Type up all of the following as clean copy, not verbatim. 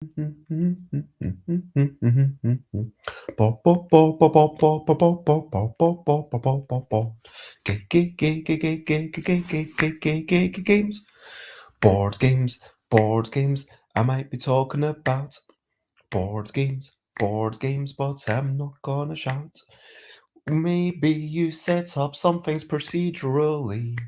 Games, board games. I might be talking about board games, but I'm not gonna shout. Maybe you set up some things procedurally,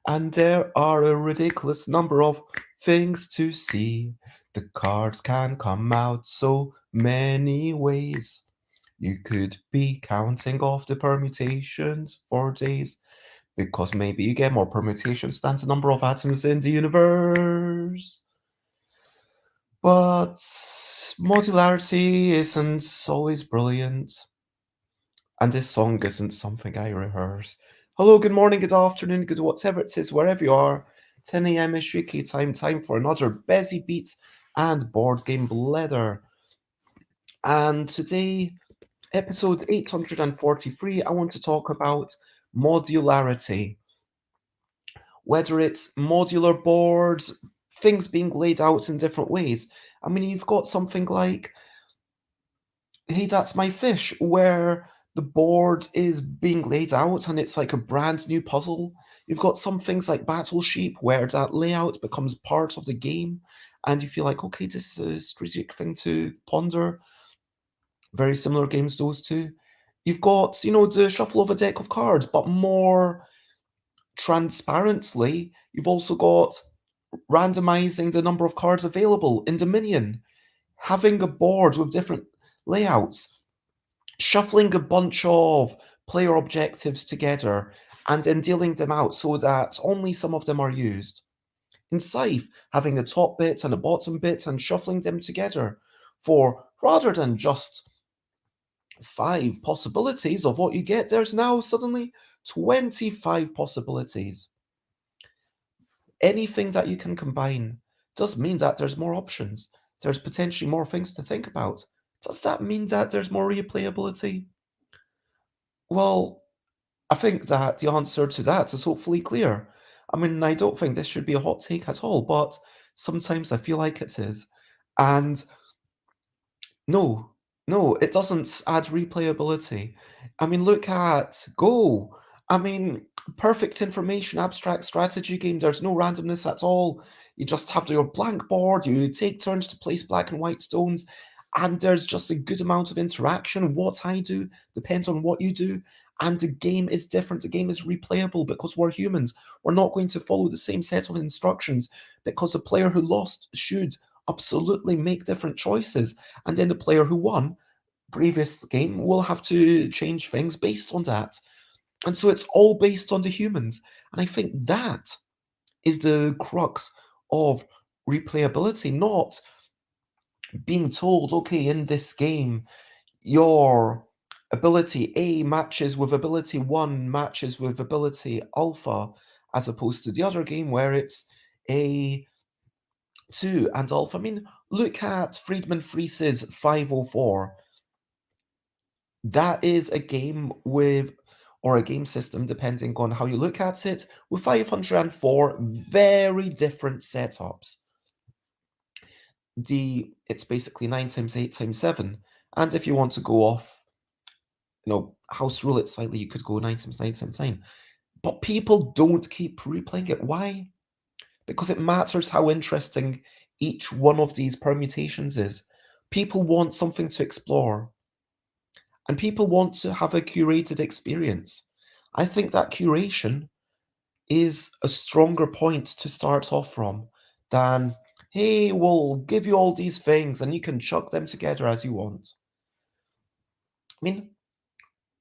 and there are a ridiculous number of things to see. The cards can come out so many ways. You could be counting off the permutations for days, because maybe you get more permutations than the number of atoms in the universe. But modularity isn't always brilliant, and this song isn't something I rehearse. Hello, good morning, good afternoon, good whatever it is, wherever you are. 10 a.m. is UK time for another busy beats and board game blether. And today, episode 843, I want to talk about modularity. Whether it's modular boards, things being laid out in different ways. I mean, you've got something like Hey, That's My Fish, where the board is being laid out and it's like a brand new puzzle. You've got some things like Battle Sheep, where that layout becomes part of the game, and you feel like, okay, this is a strategic thing to ponder. Very similar games, those two. You've got, the shuffle of a deck of cards, but more transparently, you've also got randomizing the number of cards available in Dominion, having a board with different layouts, shuffling a bunch of player objectives together, and then dealing them out so that only some of them are used. In Scythe, having a top bit and a bottom bit and shuffling them together for, rather than just 5 possibilities of what you get, there's now suddenly 25 possibilities. Anything that you can combine does mean that there's more options. There's potentially more things to think about. Does that mean that there's more replayability? Well, I think that the answer to that is hopefully clear. I mean, I don't think this should be a hot take at all, but sometimes I feel like it is. And no, no, it doesn't add replayability. I mean, look at Go. I mean, perfect information, abstract strategy game. There's no randomness at all. You just have your blank board, you take turns to place black and white stones, and there's just a good amount of interaction. What I do depends on what you do, and the game is different. The game is replayable because we're humans. We're not going to follow the same set of instructions, because the player who lost should absolutely make different choices, and then the player who won previous game will have to change things based on that. And so it's all based on the humans. And I think that is the crux of replayability, not being told, okay, in this game, your ability A matches with ability 1 matches with ability alpha, as opposed to the other game where it's A 2 and alpha. I mean, look at Friedman Fries's 504. That is a game with, or a game system, depending on how you look at it, with 504 very different setups. It's basically 9 times 8 times 7. And if you want to go off, house rule it slightly, you could go 9 times 9 times 9. But people don't keep replaying it. Why? Because it matters how interesting each one of these permutations is. People want something to explore, and people want to have a curated experience. I think that curation is a stronger point to start off from than, hey, we'll give you all these things and you can chuck them together as you want. I mean,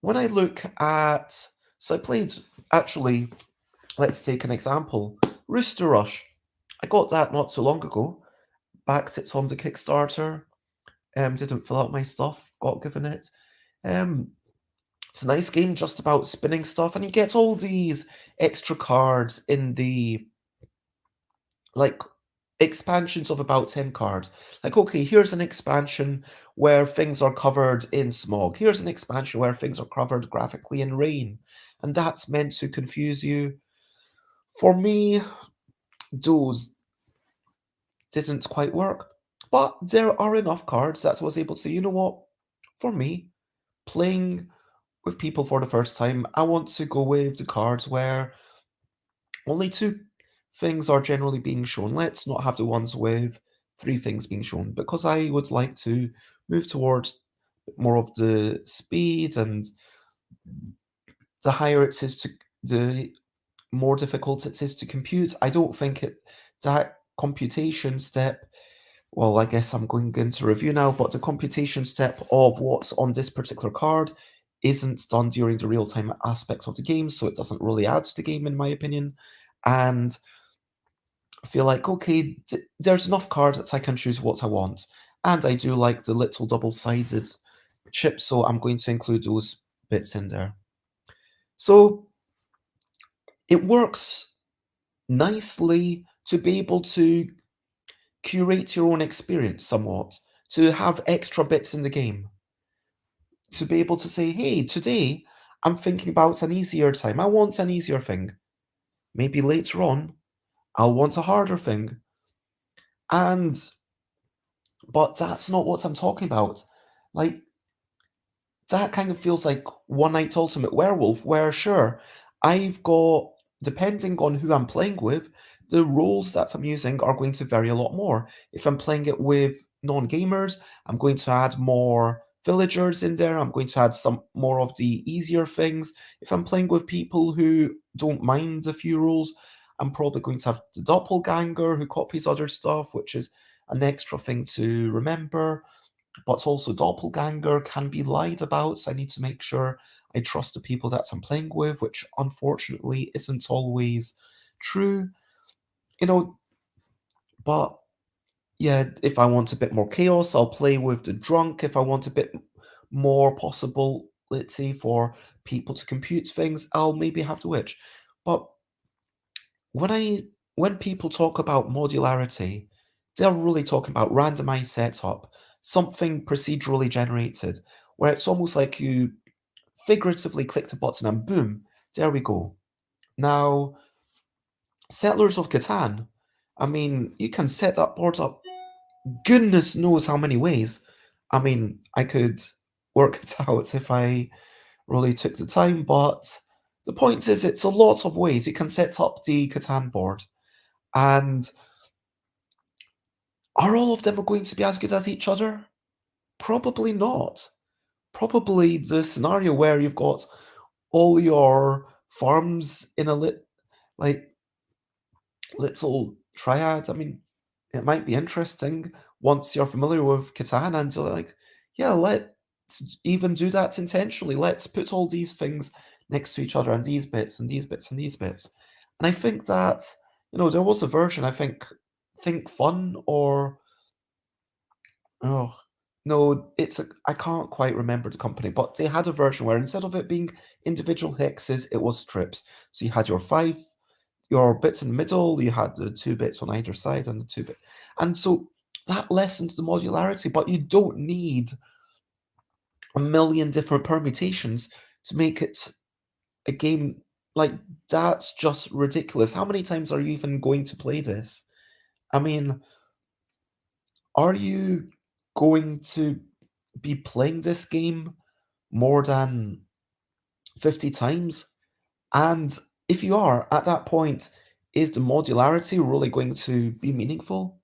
when I look at, so I played, actually, let's take an example, Rooster Rush. I got that not so long ago, backed it on the Kickstarter, didn't fill out my stuff, got given it. It's a nice game just about spinning stuff, and you get all these extra cards in the, like, expansions of about 10 cards. Like, okay, here's an expansion where things are covered in smog. Here's an expansion where things are covered graphically in rain. And that's meant to confuse you. For me, those didn't quite work. But there are enough cards that I was able to say, you know what? For me, playing with people for the first time, I want to go with the cards where only two things are generally being shown. Let's not have the ones with three things being shown, because I would like to move towards more of the speed, and the higher it is to the more difficult it is to compute. I don't think that computation step, well, I guess I'm going into review now, but the computation step of what's on this particular card isn't done during the real-time aspects of the game, so it doesn't really add to the game, in my opinion. And I feel like, okay, there's enough cards that I can choose what I want. And I do like the little double-sided chips, so I'm going to include those bits in there. So it works nicely to be able to curate your own experience somewhat, to have extra bits in the game, to be able to say, hey, today I'm thinking about an easier time. I want an easier thing. Maybe later on, I'll want a harder thing. But that's not what I'm talking about. Like, that kind of feels like One Night Ultimate Werewolf, where sure, I've got, depending on who I'm playing with, the roles that I'm using are going to vary a lot more. If I'm playing it with non-gamers, I'm going to add more villagers in there. I'm going to add some more of the easier things. If I'm playing with people who don't mind a few rules, I'm probably going to have the doppelganger who copies other stuff, which is an extra thing to remember. But also doppelganger can be lied about, so I need to make sure I trust the people that I'm playing with, which unfortunately isn't always true. You know, but yeah, if I want a bit more chaos, I'll play with the drunk. If I want a bit more possible, let's say, for people to compute things, I'll maybe have the witch. But when I when people talk about modularity, they're really talking about randomized setup, something procedurally generated, where it's almost like you figuratively clicked a button and boom, there we go. Now, Settlers of Catan, I mean, you can set that board up goodness knows how many ways. I mean, I could work it out if I really took the time, but the point is, it's a lot of ways you can set up the Catan board. And are all of them going to be as good as each other? Probably not. Probably the scenario where you've got all your farms in a like little triad. I mean, it might be interesting once you're familiar with Catan and you're like, yeah, let's even do that intentionally. Let's put all these things next to each other and these bits and these bits and these bits. And I think that, there was a version, I think Fun or oh no, I can't quite remember the company, but they had a version where instead of it being individual hexes, it was strips. So you had your bits in the middle, you had the two bits on either side and the two bit. And so that lessens the modularity, but you don't need a million different permutations to make it a game. Like, that's just ridiculous. How many times are you even going to play this? I mean, are you going to be playing this game more than 50 times? And if you are, at that point, is the modularity really going to be meaningful?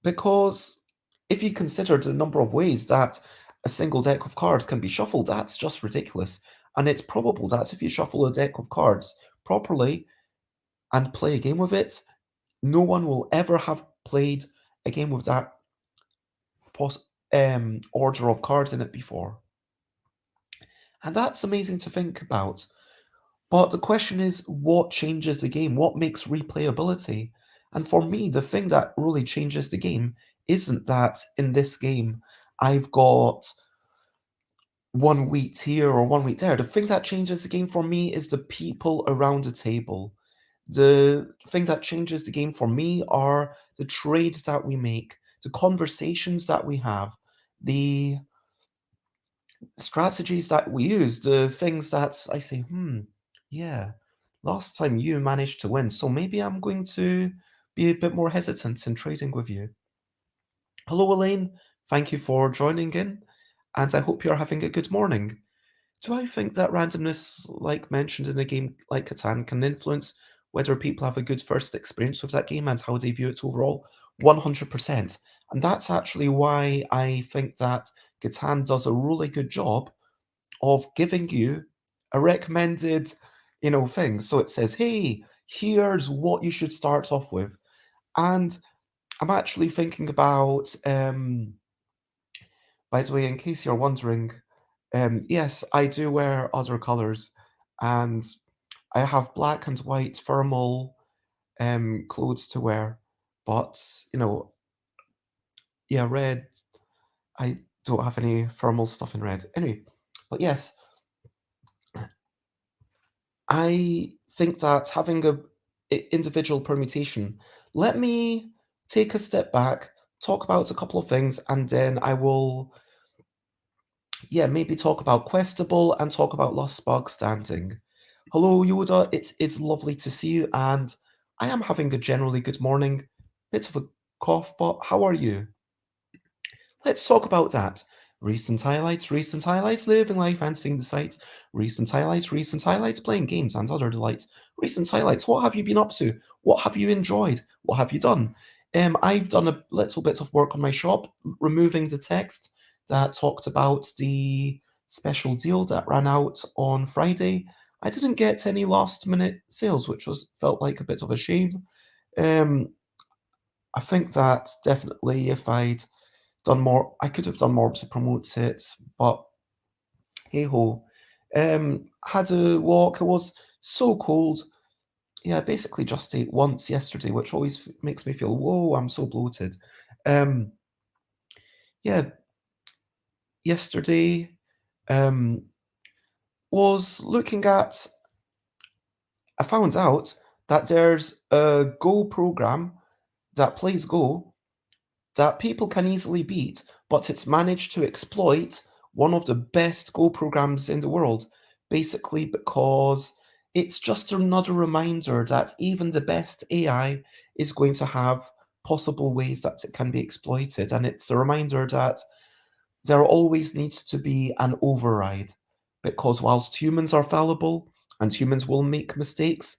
Because if you consider the number of ways that a single deck of cards can be shuffled, that's just ridiculous. And it's probable that if you shuffle a deck of cards properly and play a game with it, no one will ever have played a game with that order of cards in it before. And that's amazing to think about. But the question is, what changes the game? What makes replayability? And for me, the thing that really changes the game isn't that in this game I've got one wheat here or one wheat there. The thing that changes the game for me is the people around the table. The thing that changes the game for me are the trades that we make, the conversations that we have, the strategies that we use, the things that I say, yeah, last time you managed to win, so maybe I'm going to be a bit more hesitant in trading with you. Hello, Elaine. Thank you for joining in, and I hope you're having a good morning. Do I think that randomness, like mentioned in a game like Catan, can influence whether people have a good first experience with that game and how they view it overall? 100%. And that's actually why I think that Catan does a really good job of giving you a recommended, thing. So it says, hey, here's what you should start off with. And I'm actually thinking about, by the way, in case you're wondering, yes, I do wear other colors, and I have black and white thermal clothes to wear. But yeah, red. I don't have any thermal stuff in red. Anyway, but yes, I think that having a individual permutation. Let me take a step back, talk about a couple of things, and then I will, yeah, maybe talk about Questable and talk about Lost Spark Standing. Hello, Yoda. It is lovely to see you, and I am having a generally good morning. Bit of a cough, but how are you? Let's talk about that. Recent highlights, living life and seeing the sights. Recent highlights, playing games and other delights. Recent highlights, what have you been up to? What have you enjoyed? What have you done? I've done a little bit of work on my shop, removing the text that talked about the special deal that ran out on Friday. I didn't get any last minute sales, which was felt like a bit of a shame. Um, I think that definitely if I'd done more. I could have done more to promote it, but hey ho. Had a walk. It was so cold. Yeah, I basically just ate once yesterday, which always makes me feel, whoa, I'm so bloated. Um, yeah, yesterday um, was looking at. I found out that there's a Go program that plays Go that people can easily beat, but it's managed to exploit one of the best Go programs in the world, basically because it's just another reminder that even the best AI is going to have possible ways that it can be exploited. And it's a reminder that there always needs to be an override, because whilst humans are fallible and humans will make mistakes,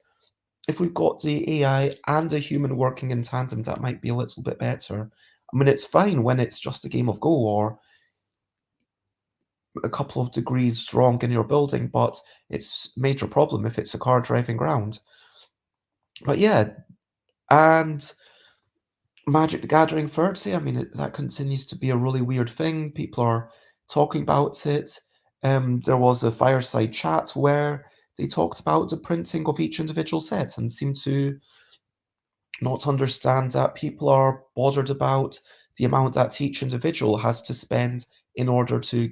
if we've got the AI and a human working in tandem, that might be a little bit better. I mean, it's fine when it's just a game of Go or a couple of degrees wrong in your building, but it's a major problem if it's a car driving around. But yeah, and Magic the Gathering 30, I mean, that continues to be a really weird thing. People are talking about it. There was a fireside chat where they talked about the printing of each individual set and seemed to not understand that people are bothered about the amount that each individual has to spend in order to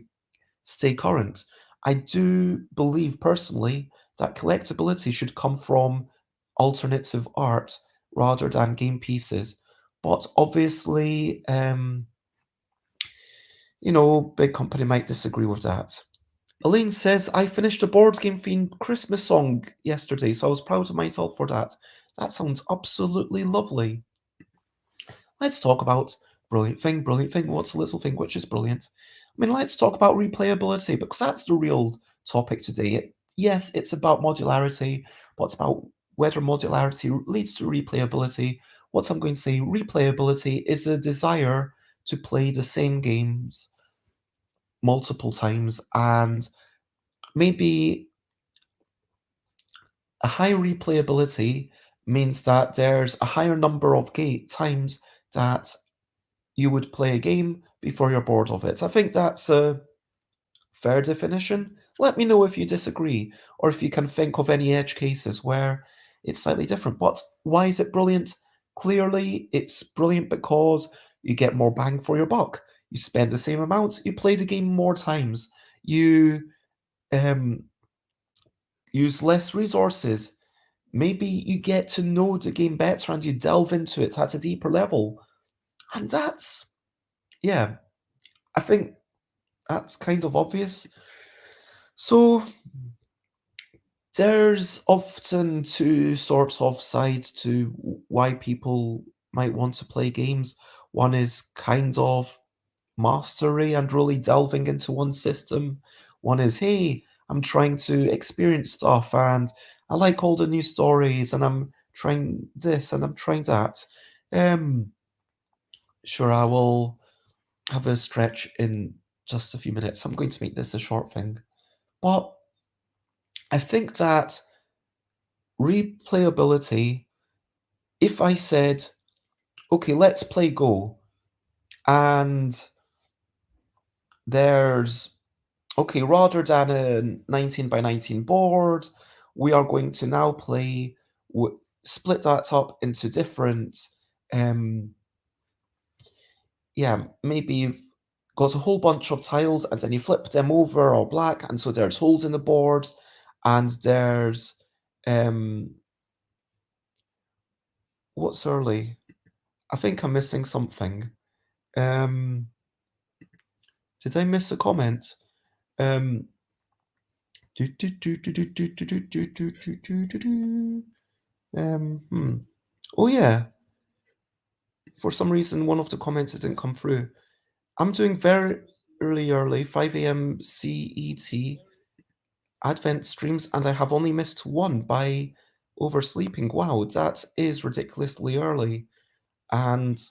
stay current. I do believe personally that collectability should come from alternative art rather than game pieces. But obviously, big company might disagree with that. Elaine says, I finished a board game themed Christmas song yesterday, so I was proud of myself for that. That sounds absolutely lovely. Let's talk about brilliant thing, what's a little thing which is brilliant? I mean, let's talk about replayability because that's the real topic today. Yes, it's about modularity, but it's about whether modularity leads to replayability. What I'm going to say, replayability is a desire to play the same games multiple times, and maybe a high replayability means that there's a higher number of times that you would play a game before you're bored of it. I think that's a fair definition. Let me know if you disagree, or if you can think of any edge cases where it's slightly different. But why is it brilliant? Clearly, it's brilliant because you get more bang for your buck. You spend the same amount, you play the game more times, you um, use less resources. Maybe you get to know the game better and you delve into it at a deeper level. And that's, yeah, I think that's kind of obvious. So there's often two sorts of sides to why people might want to play games. One is kind of mastery and really delving into one system. One is, hey, I'm trying to experience stuff and I like all the new stories and I'm trying this and I'm trying that. Um, sure, I will have a stretch in just a few minutes. I'm going to make this a short thing. But I think that replayability, if I said, okay, let's play Go, and there's, okay, rather than a 19 by 19 board, we are going to now play, split that up into different, um, yeah, maybe you've got a whole bunch of tiles and then you flip them over or black, and so there's holes in the board, and there's, um, what's early? I think I'm missing something. Um, did I miss a comment? Um, do, do, do, do, do, do, do, do, do, do, do, do, do. Hmm. Oh yeah. For some reason, one of the comments didn't come through. I'm doing very early, 5 a.m. CET Advent streams, and I have only missed one by oversleeping. Wow, that is ridiculously early. And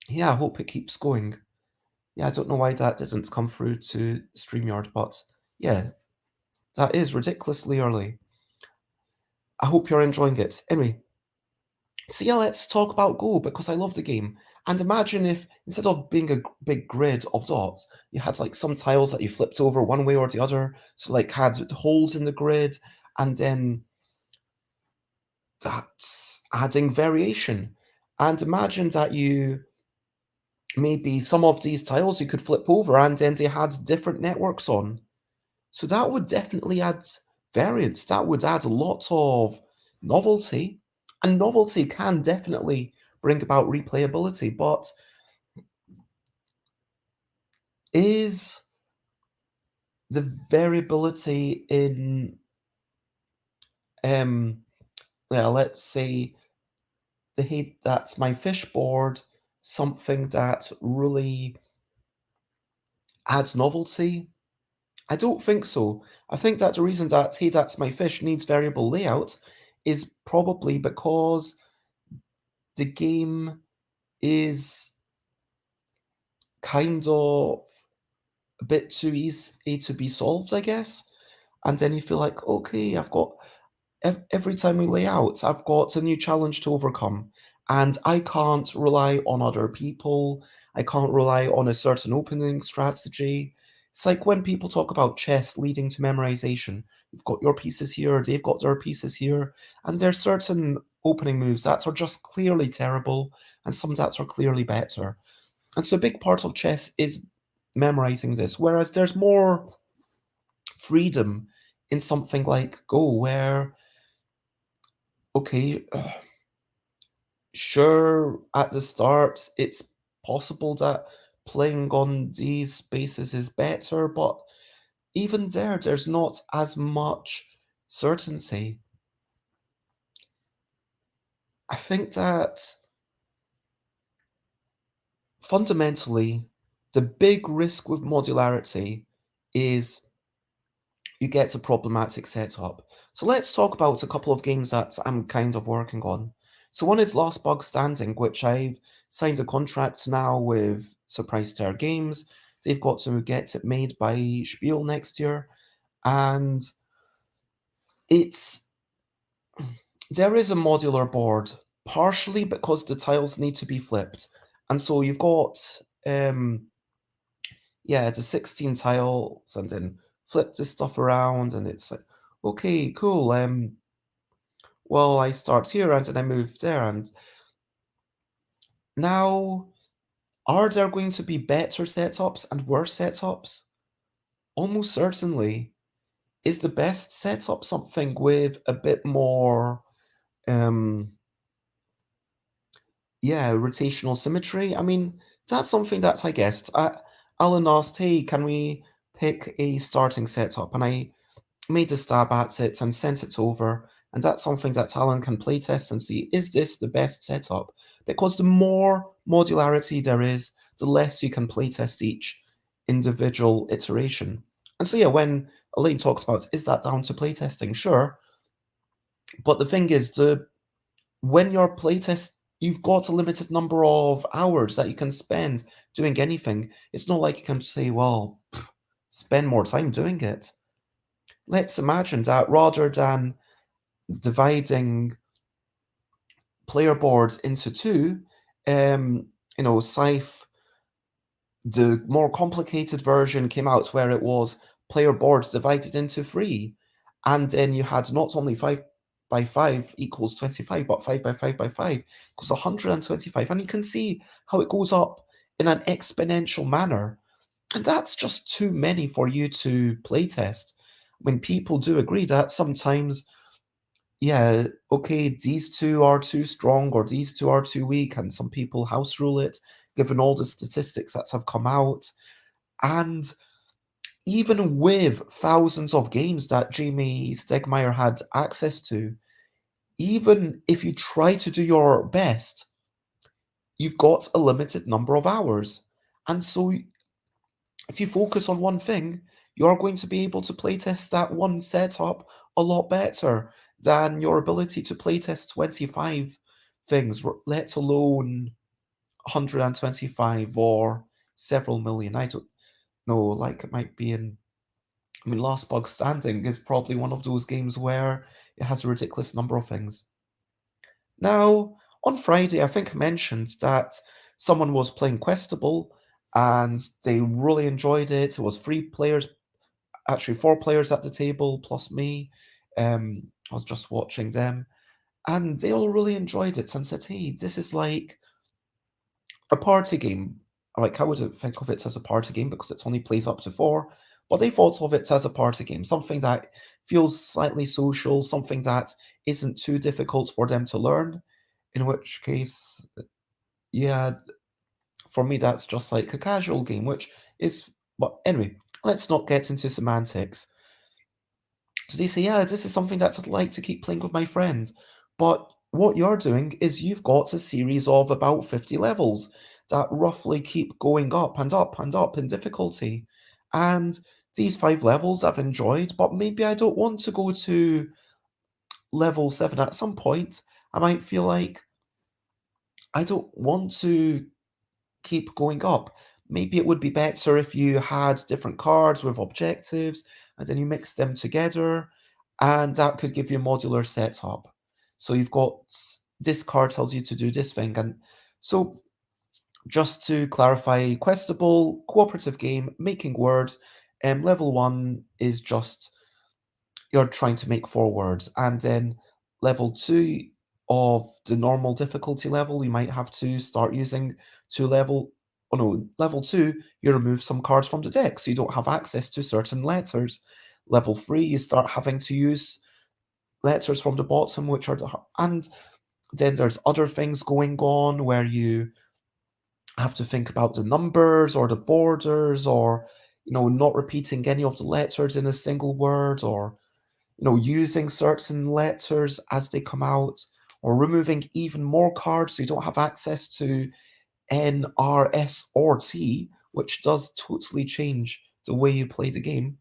yeah, I hope it keeps going. Yeah, I don't know why that didn't come through to StreamYard, but yeah, that is ridiculously early. I hope you're enjoying it. Anyway, so yeah, let's talk about Go because I love the game. And imagine if instead of being a big grid of dots, you had like some tiles that you flipped over one way or the other. So like had holes in the grid, and then that's adding variation. And imagine that you maybe some of these tiles you could flip over and then they had different networks on. So that would definitely add variance. That would add a lot of novelty. And novelty can definitely bring about replayability, but is the variability in um yeah, let's say the hey that's my fish board something that really adds novelty? I don't think so. I think that the reason that hey that's my fish needs variable layout is probably because the game is kind of a bit too easy to be solved, I guess. And then you feel like, okay, I've got every time we lay out, I've got a new challenge to overcome, and I can't rely on other people. I can't rely on a certain opening strategy. It's like when people talk about chess leading to memorization. You've got your pieces here, they've got their pieces here, and there's certain opening moves that are just clearly terrible, and some that are clearly better. And so a big part of chess is memorizing this, whereas there's more freedom in something like Go, where, okay, sure, at the start, it's possible that playing on these spaces is better, but even there, there's not as much certainty. I think that fundamentally, the big risk with modularity is you get a problematic setup. So let's talk about a couple of games that I'm kind of working on. So one is Last Bug Standing, which I've signed a contract now with Surprise Star Games. They've got to get it made by Spiel next year. And it's there is a modular board, partially because the tiles need to be flipped. And so you've got yeah, the 16 tiles and then flip this stuff around and it's like, okay, cool. Well, I start here and then I move there. And now, are there going to be better setups and worse setups? Almost certainly. Is the best setup something with a bit more, um, yeah, rotational symmetry? I mean, that's something that I guessed. Alan asked, hey, can we pick a starting setup? And I made a stab at it and sent it over. And that's something that Alan can playtest and see, is this the best setup? because the more modularity there is, the less you can playtest each individual iteration. And so, yeah, when Elaine talks about, is that down to playtesting? Sure. But the thing is, when you're playtest, you've got a limited number of hours that you can spend doing anything. It's not like you can say, well, spend more time doing it. Let's imagine that rather than dividing player boards into two, Scythe, the more complicated version came out where it was player boards divided into three. And then you had not only 5 by 5 equals 25, but 5 by 5 by 5 equals 125. And you can see how it goes up in an exponential manner. And that's just too many for you to playtest. When people do agree that sometimes, yeah, okay, these two are too strong or these two are too weak, and some people house rule it, given all the statistics that have come out. And even with thousands of games that Jamie Stegmaier had access to, even if you try to do your best, you've got a limited number of hours. And so if you focus on one thing, you're going to be able to playtest that one setup a lot better than your ability to playtest 25 things, let alone 125 or several million. I don't know, like it might be in. I mean, Last Bug Standing is probably one of those games where it has a ridiculous number of things. Now, on Friday, I think I mentioned that someone was playing Questable and they really enjoyed it. It was 3 players, actually 4 players at the table plus me. I was just watching them, and they all really enjoyed it and said, "Hey, this is like a party game." Like, I wouldn't think of it as a party game because it only plays up to 4, but they thought of it as a party game, something that feels slightly social, something that isn't too difficult for them to learn. In which case, yeah, for me, that's just like a casual game, which is. But anyway, let's not get into semantics. So they say, yeah, this is something that I'd like to keep playing with my friends. But what you're doing is you've got a series of about 50 levels that roughly keep going up and up and up in difficulty. And these 5 levels I've enjoyed, but maybe I don't want to go to level 7 at some point. I might feel like I don't want to keep going up. Maybe it would be better if you had different cards with objectives and then you mix them together, and that could give you a modular setup. So you've got this card tells you to do this thing. And so, just to clarify, Questable, cooperative game, making words. Level 1 is just you're trying to make 4 words, and then level 2 of the normal difficulty level, you might have to start using 2 level. Oh no, level 2, you remove some cards from the deck, so you don't have access to certain letters. Level 3, you start having to use letters from the bottom, which are and then there's other things going on where you have to think about the numbers or the borders, or not repeating any of the letters in a single word, or using certain letters as they come out, or removing even more cards so you don't have access to N, R, S, or T, which does totally change the way you play the game.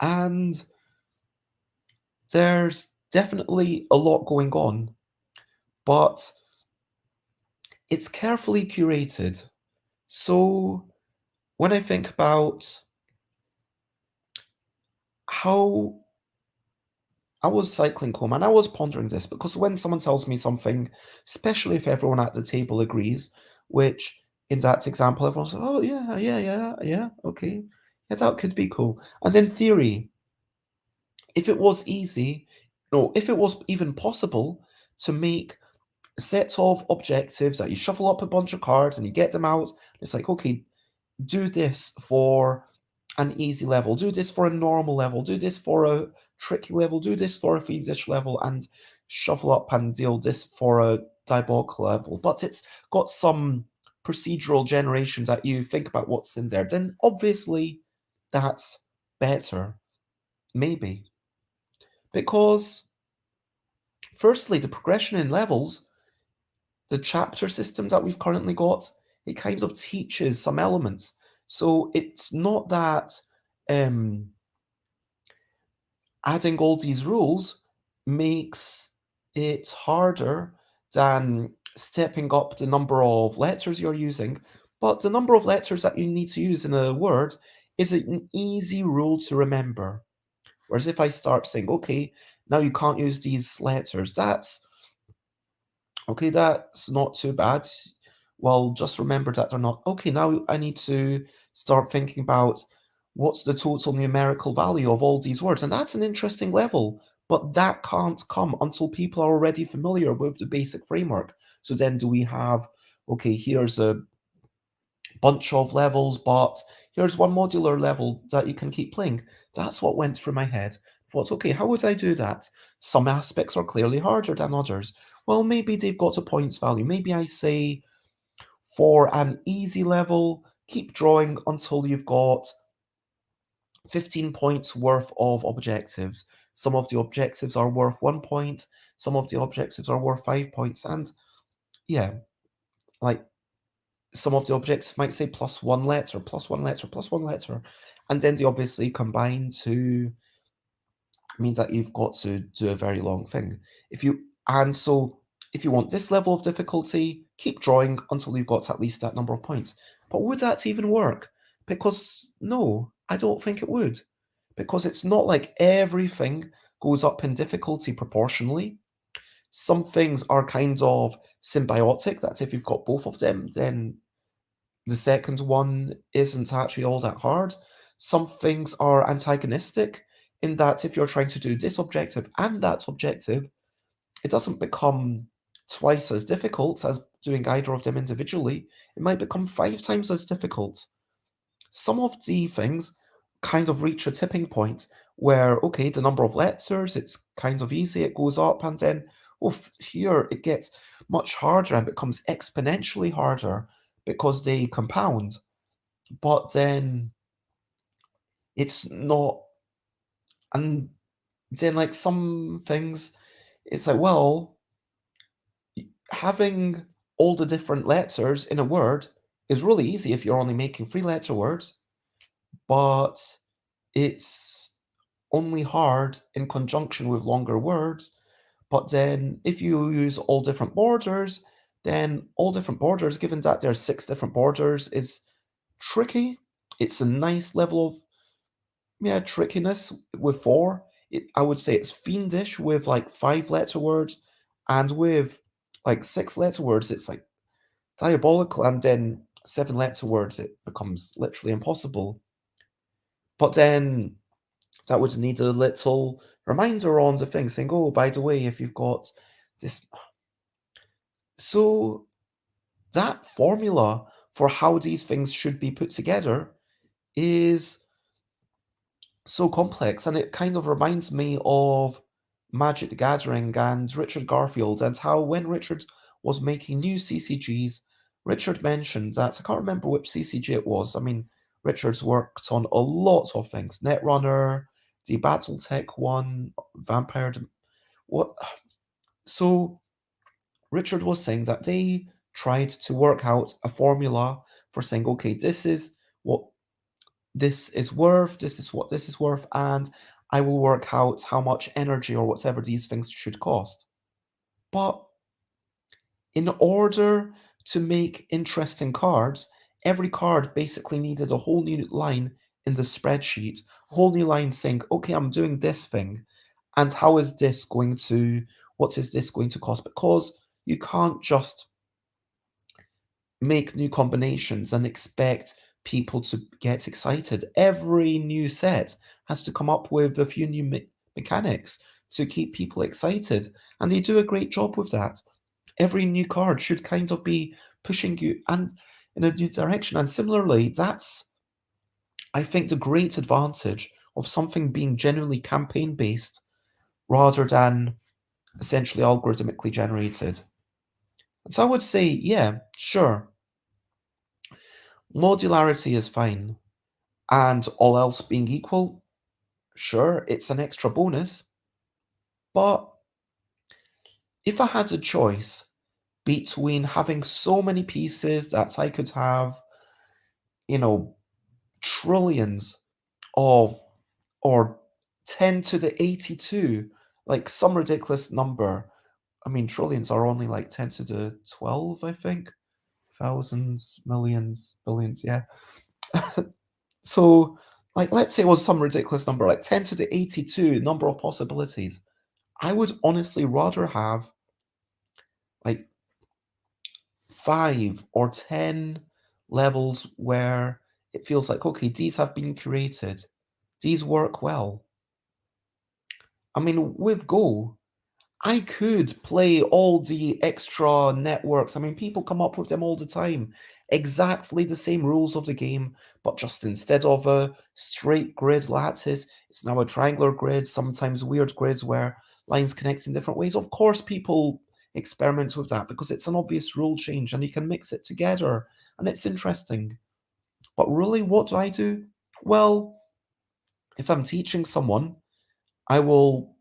And there's definitely a lot going on, but it's carefully curated. So when I think about how I was cycling home and I was pondering this, because when someone tells me something, especially if everyone at the table agrees, which in that example, everyone's like, oh, yeah, yeah, yeah, yeah, okay. Yeah, that could be cool. And in theory, if it was easy, no, if it was even possible to make a set of objectives that you shuffle up a bunch of cards and you get them out, it's like, okay, do this for an easy level, do this for a normal level, do this for a tricky level, do this for a fiendish level, and shuffle up and deal this for a diabolical level. But it's got some procedural generation that you think about what's in there, then obviously that's better. Maybe. Because, firstly, the progression in levels the chapter system that we've currently got, it kind of teaches some elements. So it's not that um, adding all these rules makes it harder than stepping up the number of letters you're using, but the number of letters that you need to use in a word is an easy rule to remember. Whereas if I start saying, okay, now you can't use these letters, that's okay, that's not too bad. Well, just remember that they're not. Okay, now I need to start thinking about what's the total numerical value of all these words. And that's an interesting level, but that can't come until people are already familiar with the basic framework. So then do we have, okay, here's a bunch of levels, but here's one modular level that you can keep playing. That's what went through my head. Thought, okay, how would I do that? Some aspects are clearly harder than others. Well, maybe they've got a points value. Maybe I say for an easy level, keep drawing until you've got 15 points worth of objectives. Some of the objectives are worth 1 point, some of the objectives are worth 5 points, and yeah, like some of the objects might say plus one letter, plus one letter, plus one letter, and then they obviously combine to mean that you've got to do a very long thing. So if you want this level of difficulty, keep drawing until you've got at least that number of points. But would that even work? Because no, I don't think it would. Because it's not like everything goes up in difficulty proportionally. Some things are kind of symbiotic, that if you've got both of them, then the second one isn't actually all that hard. Some things are antagonistic in that if you're trying to do this objective and that objective, it doesn't become twice as difficult as doing either of them individually. It might become 5 times as difficult. Some of the things kind of reach a tipping point where, okay, the number of letters, it's kind of easy, it goes up, and then, oh, here it gets much harder and becomes exponentially harder because they compound. But then it's not, and then like some things, it's like, well, having all the different letters in a word is really easy if you're only making 3 letter words, but it's only hard in conjunction with longer words. But then if you use all different borders, then all different borders, given that there's 6 different borders, is tricky. It's a nice level of, yeah, trickiness with 4. I would say it's fiendish with like 5 letter words, and with like 6 letter words, it's like diabolical, and then 7 letter words, it becomes literally impossible. But then that would need a little reminder on the thing saying, oh, by the way, if you've got this. So that formula for how these things should be put together is so complex, and it kind of reminds me of Magic the Gathering and Richard Garfield, and how when Richard was making new CCGs, Richard mentioned that, I can't remember which CCG it was. I mean, Richard's worked on a lot of things: Netrunner, the BattleTech one, Vampire. What? So Richard was saying that they tried to work out a formula for saying, okay, this is what this is worth, this is what this is worth, and I will work out how much energy or whatever these things should cost. But in order to make interesting cards, every card basically needed a whole new line in the spreadsheet, a whole new line saying, okay, I'm doing this thing, and what is this going to cost? Because you can't just make new combinations and expect people to get excited. Every new set has to come up with a few new mechanics to keep people excited, and they do a great job with that. Every new card should kind of be pushing you and in a new direction. And similarly, that's, I think, the great advantage of something being genuinely campaign based rather than essentially algorithmically generated. And so I would say, yeah, sure, modularity is fine. And all else being equal, sure, it's an extra bonus. But if I had a choice between having so many pieces that I could have, you know, trillions of, or 10 to the 82, like some ridiculous number. I mean, trillions are only like 10 to the 12, I think. Thousands, millions, billions, yeah. So, like, let's say it was some ridiculous number, like 10 to the 82 number of possibilities. I would honestly rather have like 5 or 10 levels where it feels like, okay, these have been curated, these work well. I mean, with Go, I could play all the extra networks. I mean, people come up with them all the time. Exactly the same rules of the game, but just instead of a straight grid lattice, it's now a triangular grid, sometimes weird grids where lines connect in different ways. Of course, people experiment with that because it's an obvious rule change and you can mix it together and it's interesting. But really, what do I do? Well, if I'm teaching someone, I will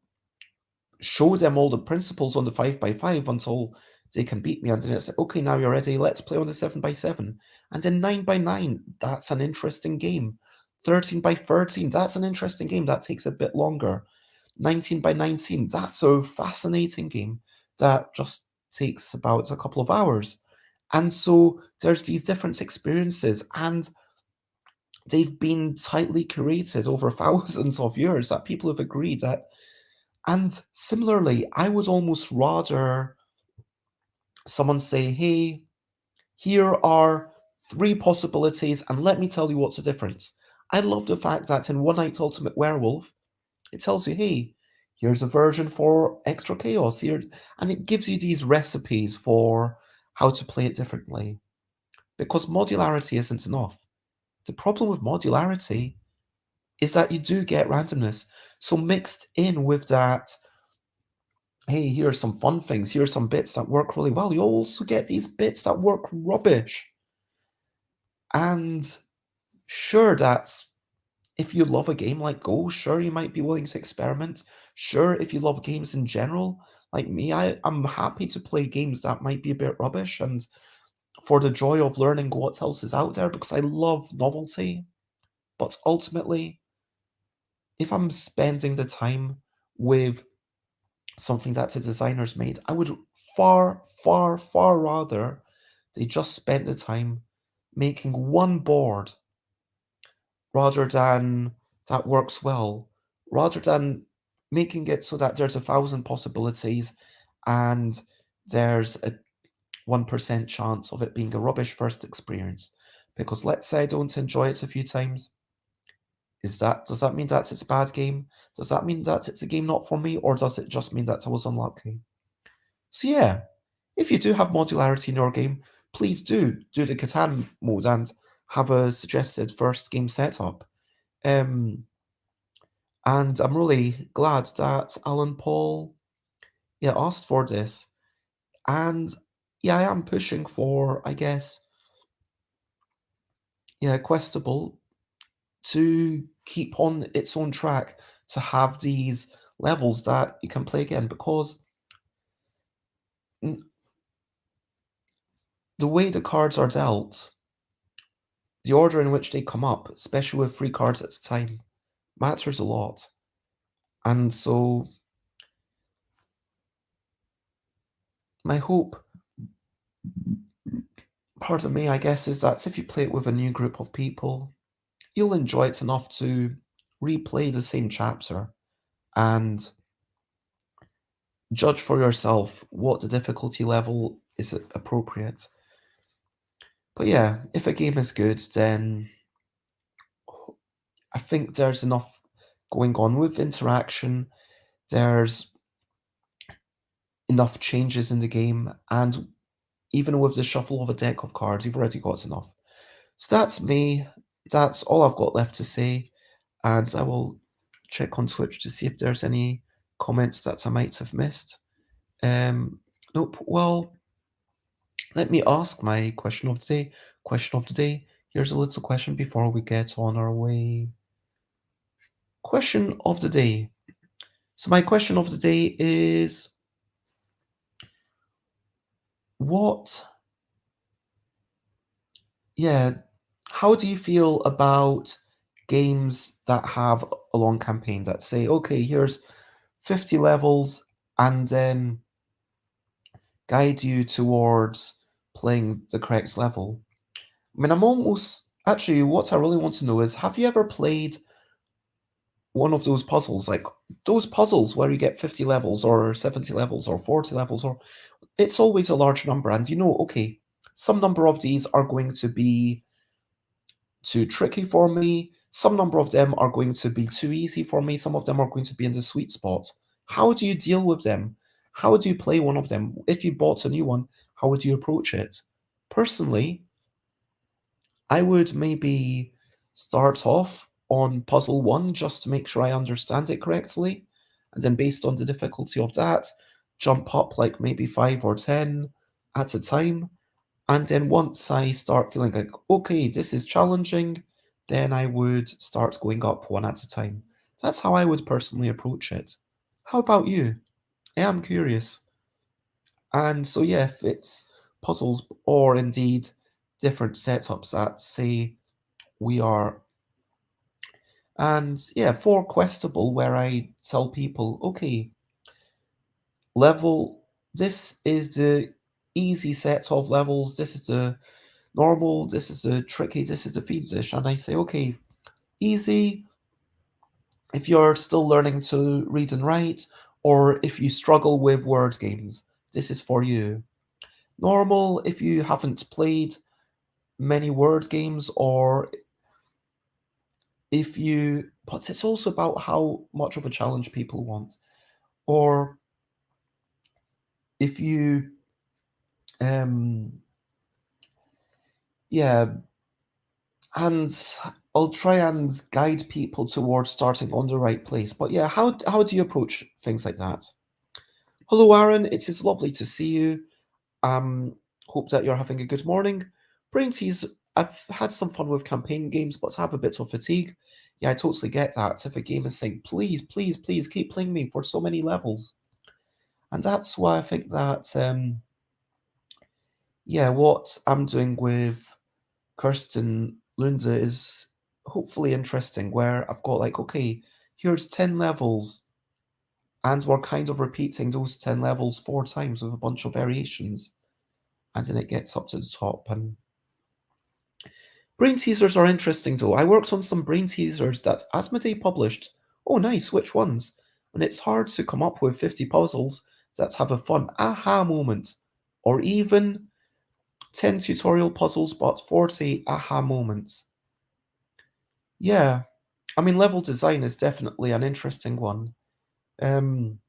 show them all the principles on the 5x5 until they can beat me. And then it's like, okay, now you're ready. Let's play on the 7x7. And then 9x9, that's an interesting game. 13x13, that's an interesting game. That takes a bit longer. 19x19, that's a fascinating game that just takes about a couple of hours. And so there's these different experiences, and they've been tightly curated over thousands of years that people have agreed that. And similarly, I would almost rather someone say, hey, here are 3 possibilities, and let me tell you what's the difference. I love the fact that in One Night Ultimate Werewolf, it tells you, hey, here's a version for extra chaos here, and it gives you these recipes for how to play it differently. Because modularity isn't enough. The problem with modularity is that you do get randomness. So mixed in with that, hey, here are some fun things, here are some bits that work really well, you also get these bits that work rubbish. And sure, that's if you love a game like Go, sure, you might be willing to experiment. Sure, if you love games in general, like me, I'm happy to play games that might be a bit rubbish and for the joy of learning what else is out there because I love novelty. But ultimately, if I'm spending the time with something that the designers made, I would far, far, far rather they just spent the time making one board rather than that works well, rather than making it so that there's 1,000 possibilities and there's a 1% chance of it being a rubbish first experience. Because let's say I don't enjoy it a few times. Does that mean that it's a bad game? Does that mean that it's a game not for me? Or does it just mean that I was unlucky? So yeah, if you do have modularity in your game, please do the Catan mode and have a suggested first game setup. Um, and I'm really glad that Alan Paul asked for this. And yeah, I am pushing for, I guess, Questable to keep on its own track to have these levels that you can play again because the way the cards are dealt, the order in which they come up, especially with 3 cards at a time, matters a lot. And so my hope, pardon me, I guess, is that if you play it with a new group of people, you'll enjoy it enough to replay the same chapter and judge for yourself what the difficulty level is appropriate. But yeah, if a game is good, then I think there's enough going on with interaction. There's enough changes in the game, and even with the shuffle of a deck of cards, you've already got enough. So that's me. That's all I've got left to say, and I will check on Twitch to see if there's any comments that I might have missed. Nope. Well, let me ask my question of the day. Question of the day. Here's a little question before we get on our way. Question of the day. So my question of the day is, What, yeah, how do you feel about games that have a long campaign that say, okay, here's 50 levels and then guide you towards playing the correct level? I mean, I'm almost actually, what I really want to know is, have you ever played one of those puzzles, like those puzzles where you get 50 levels or 70 levels or 40 levels, or it's always a large number, and okay, some number of these are going to be too tricky for me, some number of them are going to be too easy for me, some of them are going to be in the sweet spot. How do you deal with them? How do you play one of them? If you bought a new one, how would you approach it? Personally, I would maybe start off on puzzle one just to make sure I understand it correctly. And then, based on the difficulty of that, jump up like maybe 5 or 10 at a time. And then, once I start feeling like, okay, this is challenging, then I would start going up one at a time. That's how I would personally approach it. How about you? I am curious. And so, yeah, if it's puzzles or indeed different setups that say we are. And yeah, for Questable, where I tell people, okay, level, this is the easy set of levels, this is the normal, this is the tricky, this is the fiendish. And I say, okay, easy, if you're still learning to read and write, or if you struggle with word games, this is for you. Normal, if you haven't played many word games, or if you, but it's also about how much of a challenge people want. Or if you, um, yeah, and I'll try and guide people towards starting on the right place. But yeah, how do you approach things like that? Hello, Aaron. It is lovely to see you. Hope that you're having a good morning. Brain tease. I've had some fun with campaign games, but I have a bit of fatigue. Yeah, I totally get that. If a game is saying, please, please, please keep playing me for so many levels. And that's why I think that, yeah, what I'm doing with Kirsten Lunde is hopefully interesting, where I've got like, okay, here's 10 levels, and we're kind of repeating those 10 levels 4 times with a bunch of variations, and then it gets up to the top. And brain teasers are interesting though. I worked on some brain teasers that Asmodee published. Oh, nice, which ones? And it's hard to come up with 50 puzzles that have a fun aha moment, or even 10 tutorial puzzles but 40 aha moments. Yeah, I mean, level design is definitely an interesting one. Um,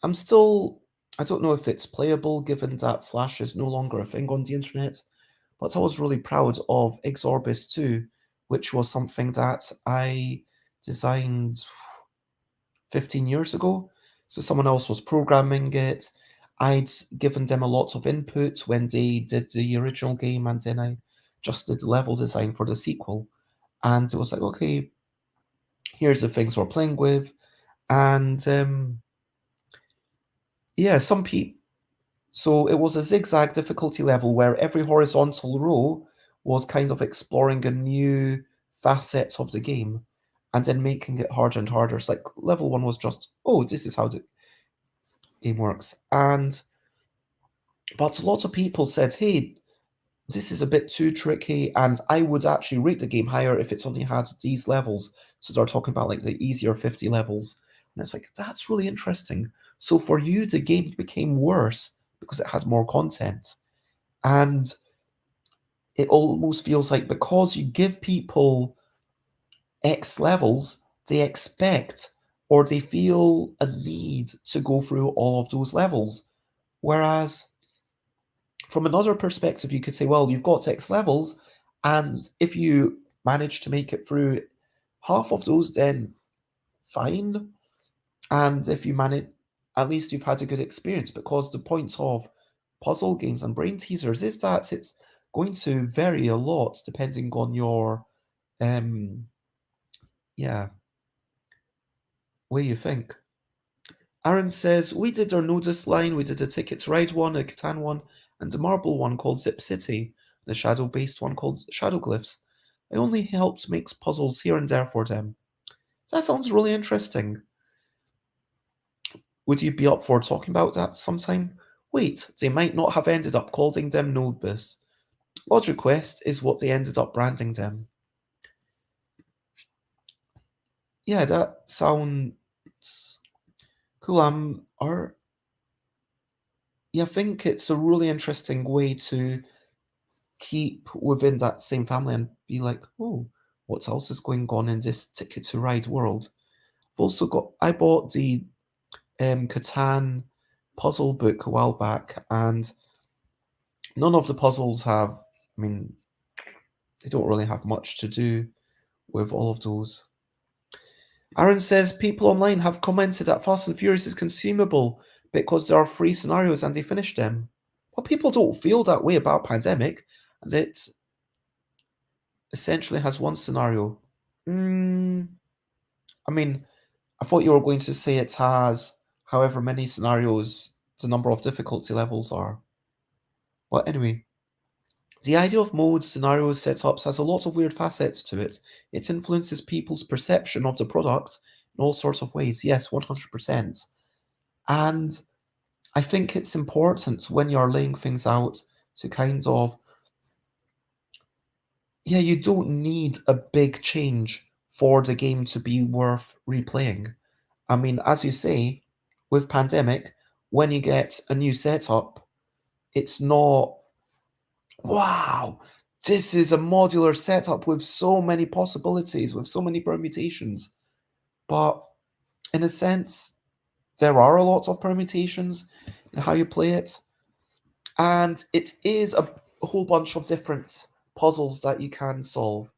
I'm still, I don't know if it's playable given that Flash is no longer a thing on the internet, but I was really proud of Exorbis 2, which was something that I designed 15 years ago. So someone else was programming it. I'd given them a lot of input when they did the original game, and then I just did the level design for the sequel. And it was like, okay, here's the things we're playing with. And yeah, some people. So it was a zigzag difficulty level where every horizontal row was kind of exploring a new facet of the game and then making it harder and harder. It's like level one was just, oh, this is how the game works. But a lot of people said, hey, this is a bit too tricky, and I would actually rate the game higher if it's only had these levels. So they're talking about like the easier 50 levels. And it's like, that's really interesting. So for you, the game became worse because it had more content. And it almost feels like because you give people X levels, they expect or they feel a need to go through all of those levels. Whereas from another perspective, you could say, well, you've got X levels, and if you manage to make it through half of those, then fine. And if you manage, at least you've had a good experience, because the point of puzzle games and brain teasers is that it's going to vary a lot depending on your, yeah, way you think. Aaron says, we did our Nodus line, we did a Ticket to Ride one, a Catan one, and the marble one called Zip City, the shadow-based one called Shadow Glyphs. I only helped make puzzles here and there for them. That sounds really interesting. Would you be up for talking about that sometime? Wait, they might not have ended up calling them Nodebus. Logic Quest is what they ended up branding them. Yeah, that sounds cool. Yeah, I think it's a really interesting way to keep within that same family and be like, oh, what else is going on in this Ticket to Ride world? I bought the Catan puzzle book a while back, and none of the puzzles have, I mean, they don't really have much to do with all of those. Aaron says people online have commented that Fast and Furious is consumable because there are free scenarios and they finish them. Well, people don't feel that way about Pandemic, and it essentially has one scenario. I mean, I thought you were going to say it has however many scenarios the number of difficulty levels are. Well, anyway, the idea of modes, scenarios, setups has a lot of weird facets to it. It influences people's perception of the product in all sorts of ways. Yes, 100%. And I think it's important when you're laying things out to kind of, yeah, you don't need a big change for the game to be worth replaying. I mean, as you say, with Pandemic, when you get a new setup, it's not, wow, this is a modular setup with so many possibilities, with so many permutations. But in a sense, there are a lot of permutations in how you play it. And it is a whole bunch of different puzzles that you can solve.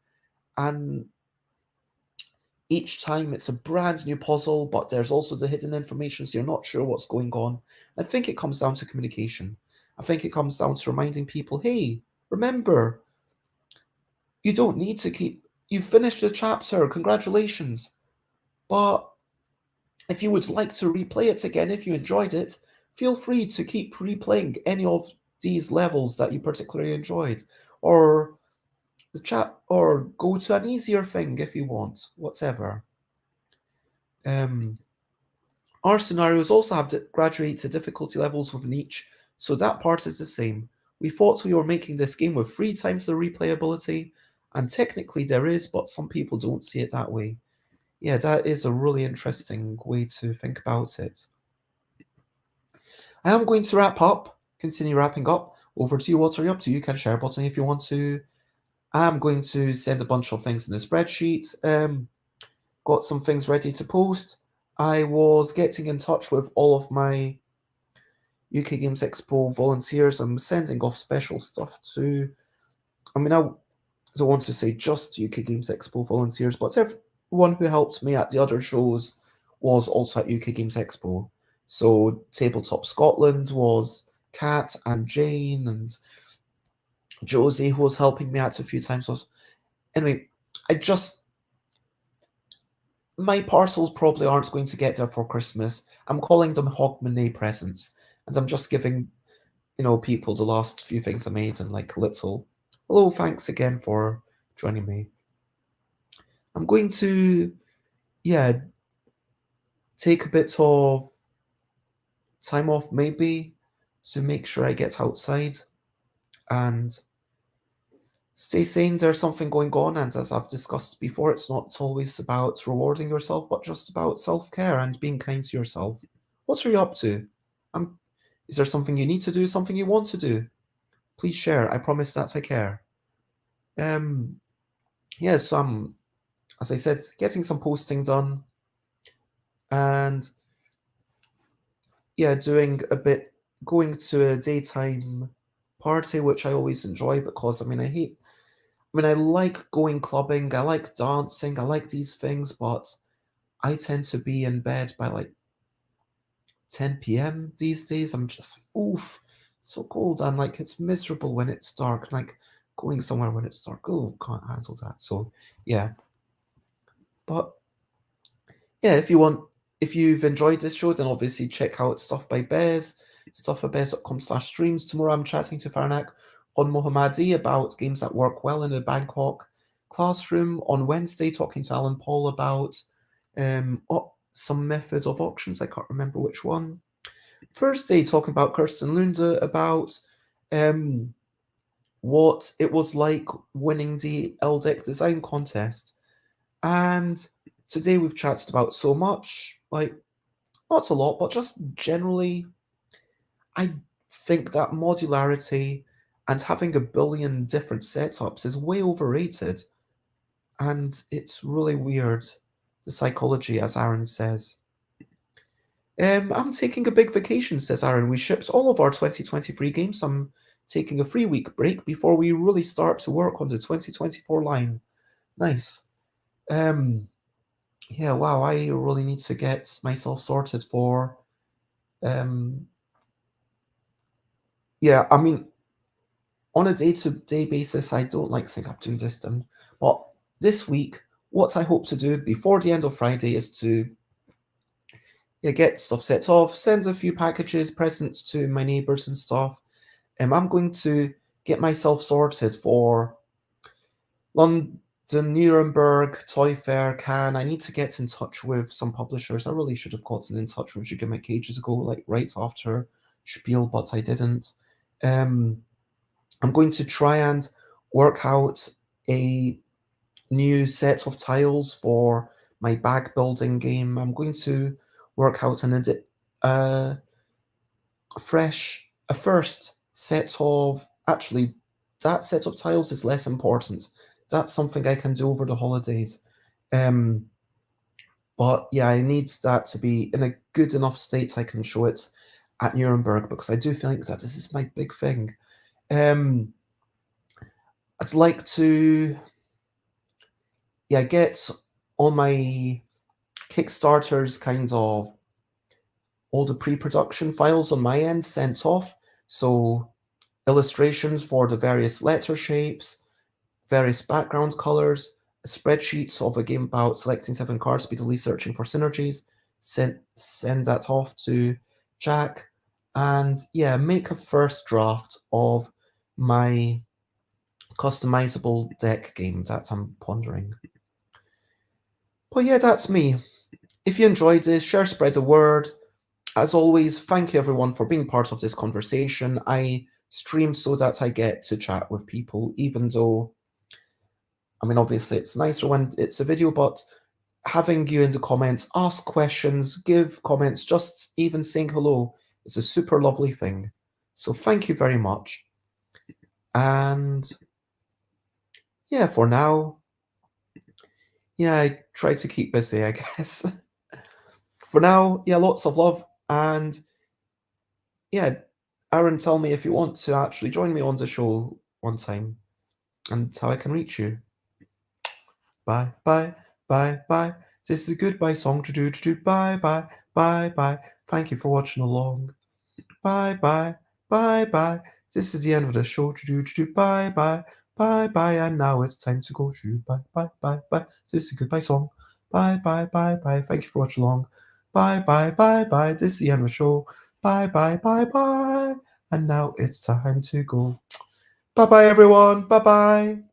And each time it's a brand new puzzle, but there's also the hidden information, so you're not sure what's going on. I think it comes down to communication. I think it comes down to reminding people, hey, remember, you don't need to keep, you finished the chapter, congratulations. But if you would like to replay it again, if you enjoyed it, feel free to keep replaying any of these levels that you particularly enjoyed. Or or go to an easier thing if you want, whatever. Our scenarios also have graduated difficulty levels within each, so that part is the same. We thought we were making this game with 3 times the replayability, and technically there is, but some people don't see it that way. Yeah, that is a really interesting way to think about it. I am going to continue wrapping up. Over to you, what are you up to? You can share a button if you want to. I'm going to send a bunch of things in the spreadsheet. Got some things ready to post. I was getting in touch with all of my UK Games Expo volunteers. I'm sending off special stuff to, I mean, I don't want to say just UK Games Expo volunteers, but everyone who helped me at the other shows was also at UK Games Expo. So Tabletop Scotland was Kat and Jane and Josie, who was helping me out a few times. Anyway, my parcels probably aren't going to get there for Christmas. I'm calling them Hogmanay presents, and I'm just giving, people the last few things I made and like little, hello, thanks again for joining me. I'm going to, take a bit of time off maybe to make sure I get outside and stay sane. There's something going on, and as I've discussed before, it's not always about rewarding yourself, but just about self-care and being kind to yourself. What are you up to? Is there something you need to do, something you want to do? Please share. I promise that I care. So I'm, as I said, getting some posting done, and going to a daytime party, which I always enjoy because I like going clubbing, I like dancing, I like these things, but I tend to be in bed by like 10 p.m. these days. I'm just, oof, so cold, and like it's miserable when it's dark. Like going somewhere when it's dark, oh, can't handle that. So yeah, but yeah, if you've enjoyed this show, then obviously check out stuff by Bez. stuffabez.com/streams. Tomorrow I'm chatting to Farnak on Mohammadi about games that work well in a Bangkok classroom. On Wednesday, talking to Alan Paul about some method of auctions. I can't remember which one. Thursday, talking about Kirsten Lunde about what it was like winning the LDEC design contest. And today we've chatted about so much, like not a lot, but just generally, I think that modularity and having a billion different setups is way overrated. And it's really weird, the psychology, as Aaron says. I'm taking a big vacation, says Aaron. We shipped all of our 2023 games. I'm taking a 3-week break before we really start to work on the 2024 line. Nice. Yeah, wow, I really need to get myself sorted for yeah, I mean, on a day-to-day basis, I don't like saying I'm doing this, but this week, what I hope to do before the end of Friday is to get stuff set off, send a few packages, presents to my neighbors and stuff. I'm going to get myself sorted for London, Nuremberg, Toy Fair, Cannes. I need to get in touch with some publishers. I really should have gotten in touch with Gigamic ages ago, like right after Spiel, but I didn't. I'm going to try and work out a new set of tiles for my bag building game. I'm going to work out a first set of, actually, that set of tiles is less important. That's something I can do over the holidays. But yeah, I need that to be in a good enough state I can show it at Nuremberg, because I do think that this is my big thing. I'd like to get all my Kickstarters kind of all the pre-production files on my end sent off. So illustrations for the various letter shapes, various background colors, spreadsheets of a game about selecting 7 cards, speedily searching for synergies, send that off to Jack, and yeah, make a first draft of my customizable deck game that I'm pondering. But yeah, that's me. If you enjoyed this, share, spread the word. As always, thank you everyone for being part of this conversation. I stream so that I get to chat with people, even though, I mean, obviously it's nicer when it's a video, but having you in the comments, ask questions, give comments, just even saying hello is a super lovely thing. So thank you very much. And yeah, for now, yeah, I try to keep busy, I guess. For now, yeah, lots of love, and yeah, Aaron, tell me if you want to actually join me on the show one time and how I can reach you. Bye, bye, bye, bye. This is a goodbye song to do. Bye, bye, bye, bye. Thank you for watching along. Bye, bye, bye, bye. This is the end of the show to do. Bye, bye, bye, bye. And now it's time to go. Bye, bye, bye, bye. This is a goodbye song. Bye, bye, bye, bye. Thank you for watching along. Bye, bye, bye, bye. This is the end of the show. Bye, bye, bye, bye. And now it's time to go. Bye-bye, everyone. Bye-bye.